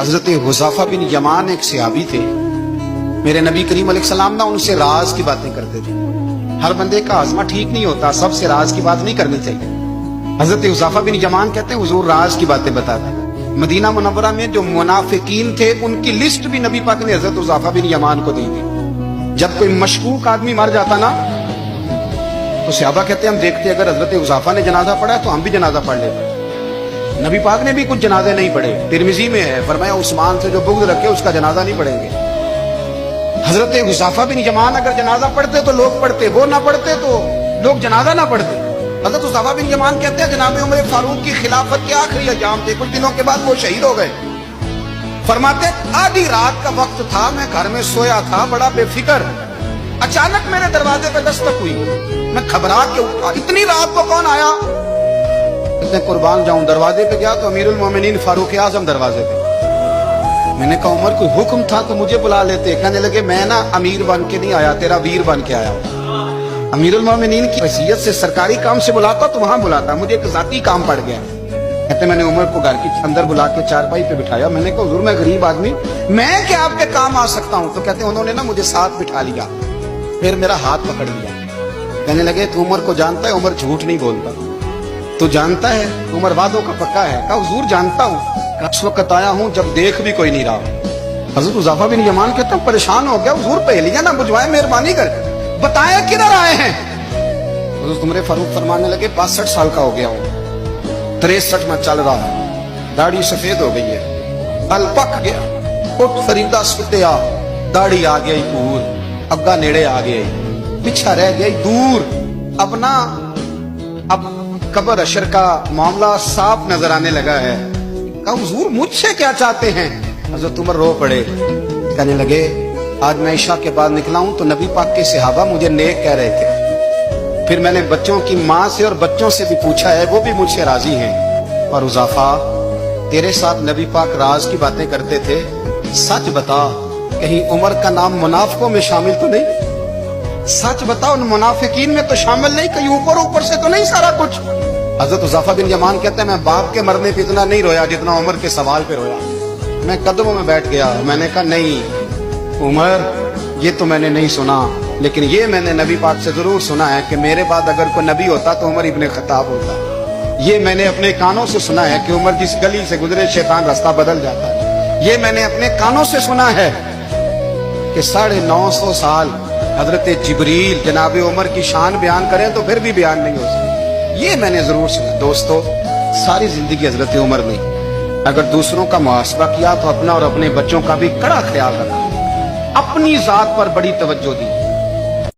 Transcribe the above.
हजरत हुज़ैफा बिन यमान एक सहाबी थे, मेरे नबी करीम अलैहिस्सलाम ना उनसे राज की बातें करते थे। हर बंदे का आज़मा ठीक नहीं होता, सबसे राज की बात नहीं करनी चाहिए। हजरत हुज़ैफा बिन यमान कहते हैं हुजूर राज की बातें बताते। मदीना मुनव्वरा में जो मुनाफिकीन थे उनकी लिस्ट भी नबी पाक ने हजरत हुज़ैफा बिन यमान को दी थी। जब कोई मशकूक आदमी मर जाता ना तो सहाबा कहते हम देखते अगर हजरत हुज़ैफा ने जनाजा पढ़ा तो हम भी जनाजा पढ़ लेते। नबी पाक ने भी कुछ जनाजे नहीं पढ़े, तिरमिजी में है, फरमाया उस्मान से जो बुग़्ज़ रखे उसका जनाजा नहीं पढ़ेंगे। हजरत हुज़ैफा बिन यमान अगर जनाजा पढ़ते तो लोग पढ़ते, वो ना पढ़ते तो लोग जनाजा ना पढ़ते। हजरत हुज़ैफा बिन यमान कहते हैं जनाब उमर फारूक की खिलाफत के आखिरी अय्याम थे, कुछ दिनों के बाद वो शहीद हो गए। फरमाते आधी रात का वक्त था, मैं घर में सोया था बड़ा बेफिक्र, अचानक मेरे दरवाजे पे दस्तक हुई, मैं घबरा के उठा, इतनी रात को कौन आया? इतने कुर्बान जाऊं, दरवाजे पे गया तो अमीरुल मोमिनीन फारूक आजम दरवाजे पे। मैंने कहा उमर कोई हुक्म था तो मुझे बुला लेते। कहने लगे मैं ना अमीर बन के नहीं आया, तेरा वीर बन के आया। अमीरुल मोमिनीन की हैसियत से सरकारी काम से बुलाता तो वहां बुलाता, मुझे एक जाती काम पड़ गया। कहते मैंने उमर को घर की अंदर बुला के चारपाई पे बिठाया, मैंने कहा हुजूर मैं गरीब आदमी, मैं क्या आपके काम आ सकता हूँ? तो कहते उन्होंने ना मुझे साथ बिठा लिया, फिर मेरा हाथ पकड़ लिया। कहने लगे तू उमर को जानता है? उमर झूठ नहीं बोलता। तू जानता है उमर वादों का पक्का है? कहा हुजूर जानता हूँ, उस वक्त आया हूँ जब देख भी कोई नहीं रहा। हजरत हुज़ैफा बिन यमान कहते हैं परेशान हो गया, हुजूर पहेलियां ना बुझवाए, मेहरबानी कर बताया किधर आए हैं? हजरत उमर फारूक फरमाने लगे 62 साल का हो गया हूँ, 63 में चल रहा है, दाढ़ी सफेद हो गई है, बल पक गया, उठ फरीदा सुतिया, दाढ़ी आ गई पूर, अग्गा नेड़े आ गई, पीछा रह गई दूर, अब कब्र अशर का मामला साफ नजर आने लगा है। कहा हुजूर मुझसे क्या चाहते हैं? हजरत उमर रो पड़े, कहने लगे आज मैं इशा के बाद निकला हूं तो नबी पाक के सहाबा मुझे नेक कह रहे थे, फिर मैंने बच्चों की माँ से और बच्चों से भी पूछा है, वो भी मुझसे राजी हैं। और हुज़ैफा तेरे साथ नबी पाक राज की बातें करते थे, सच बता कहीं उमर का नाम मुनाफिकों में शामिल तो नहीं? सच बता उन मुनाफिकीन में तो शामिल नहीं, कहीं ऊपर से तो नहीं सारा कुछ? हजरत हुज़ैफा बिन यमान कहते हैं मैं बाप के मरने पे इतना नहीं रोया जितना उमर के सवाल पे रोया। मैं कदमों में बैठ गया, मैंने कहा नहीं उमर ये तो मैंने नहीं सुना, लेकिन ये मैंने नबी पाक से जरूर सुना है कि मेरे बाद अगर कोई नबी होता तो उमर इब्ने खत्ताब होता। ये मैंने अपने कानों से सुना है कि उमर जिस गली से गुजरे शैतान रास्ता बदल जाता है। ये मैंने अपने कानों से सुना है कि 950 साल हजरत जिब्रील जनाब उमर की शान बयान करें तो फिर भी बयान नहीं हो सकता। ये मैंने जरूर सुना। दोस्तों सारी जिंदगी हजरत उमर ने अगर दूसरों का मुहासबा किया तो अपना और अपने बच्चों का भी कड़ा ख्याल रखा, अपनी जात पर बड़ी तवज्जो दी।